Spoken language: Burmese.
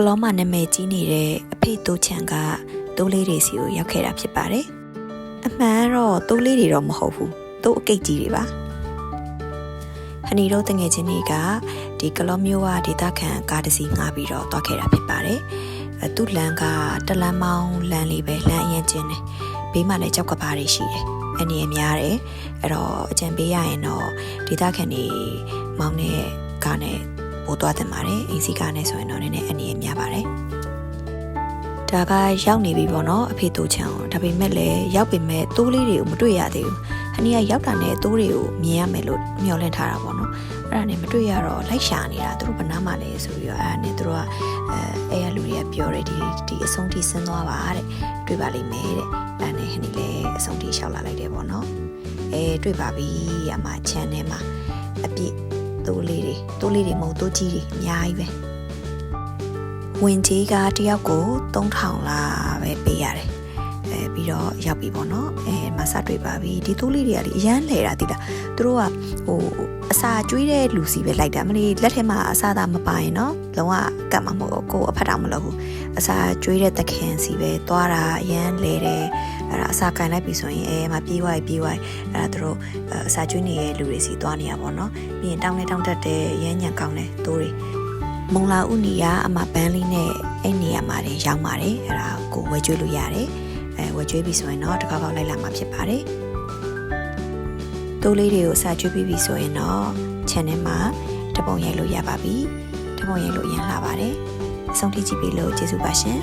ကလောမနာမည်ကြီးနေတဲ့အဖေတိုးချန်ကတိုးလေးတွေစီကိုရောက်ခဲ့တာဖြစ်ပါတယ်အမှန်တော့တိုးလေးတွေတော့မဟုတ်ဘူးတိုးအကိတ်ကြီးတွေပါဟနီတို့တငယ်ချင်းတွေကဒီကလောမျိုးကဒေသခံကားတစ်စီးငှားပြီးတော့တွားခဲ့တာဖြစ်ပါတယ်သူ့လမ်းကတလမ်းမောင်းလမ်းလေးပဲလမ်းအရင်ကျင်းတယ်ဘေးမှာလည်းကြောက်ကပါတွေရှိတယ်အနေရများတယ်အဲ့တော့အကြံပေးရရင်တော့ဒေသခံတွေမောင်းတဲ့ကားနဲ့ပို့သွားတင်ပါတယ်အင်စီကားနဲ့ဆိုရင်တော့နည်းနည်းအနေရများပါတယ်ဒါကရောက်နေပြီပေါ့နော်အဖေတိုးချန်ဒါပေမဲ့လည်းရောက်ပေမဲ့တိုးလေးတွေကိုမတွေ့ရသေးဘူးဟနီကရောက်တာနဲ့တိုးတွေကိုမြင်ရမယ်လို့မျှော်လင့်ထားတာပေါ့နော်အဲ့ဒါနဲ့မတွေ့ရတော့လိုက်ရှာနေတာသူတို့ဘယ်နားမှလဲဆိုပြီးတော့အဲ့ဒါနဲ့သူတို့ကအဲ့ရလူတွေကပြောတယ်ဒီအဆုံးထိဆင်းသွားပါတဲ့တွေ့ပါလိမ့်မယ်တဲ့အဲ့နဲ့ဟနီလည်းအဆုံးထိလျှောက်လာလိုက်တယ်ပေါ့နော်တွေ့ပါပြီအမချန်ထဲမှာအပြည့်တိုးလေးတွေမဟုတ်တိုးကြီးတွေအများကြီးပဲဝင်ကြီးကတယောက်ကို3000လာပဲပေးရတယ်ပြီးတော့ရောက်ပြီပေါ့နော်မစတွေ့ပါပြီဒီတိုးလေးတွေကလေအရန်လဲတာတိလားသူတို့ကအစာကျွေးတဲ့လူစီပဲလိုက်တာမလေးလက်ထဲမှာအစာသာမပါရင်နော်လုံးဝကတ်မှာမဟုတ်ကိုအဖက်တောင်မလုပ်ဘူးအစာကျွေးတဲ့တခင်စီပဲသွားတာအရန်လဲတယ်အဲ့ဒါအစာကင်လိုက်ပြီဆိုရင်မပြေးဝိုက်အဲ့ဒါသူတို့အစာကျွေးနေတဲ့လူတွေစီသွားနေရပါတော့ပြီးရင်တောင်းတတ်တဲ့ရမ်းညံကောင်းတဲ့တိုးတွေမုံလာဥနီကအမပန်းလေးနဲ့အဲ့နေရာမှာရောက်ပါတယ်အဲ့ဒါကိုဝဲကျွေးလို့ရတယ်ဝဲကျွေးပြီဆိုရင်တော့တစ်ခါပေါက်လိုက်လာမှာဖြစ်ပါတယ်တိုးလေးတွေကိုစာကျွေးပြီးပြီဆိုရင်တော့ channel မှာတပုံရိုက်လို့ရပါပြီတပုံရိုက်လို့ရန်လှပါတယ်အဆုံးထိကြည့်ပြီးလို့ကျေးဇူးပါရှင်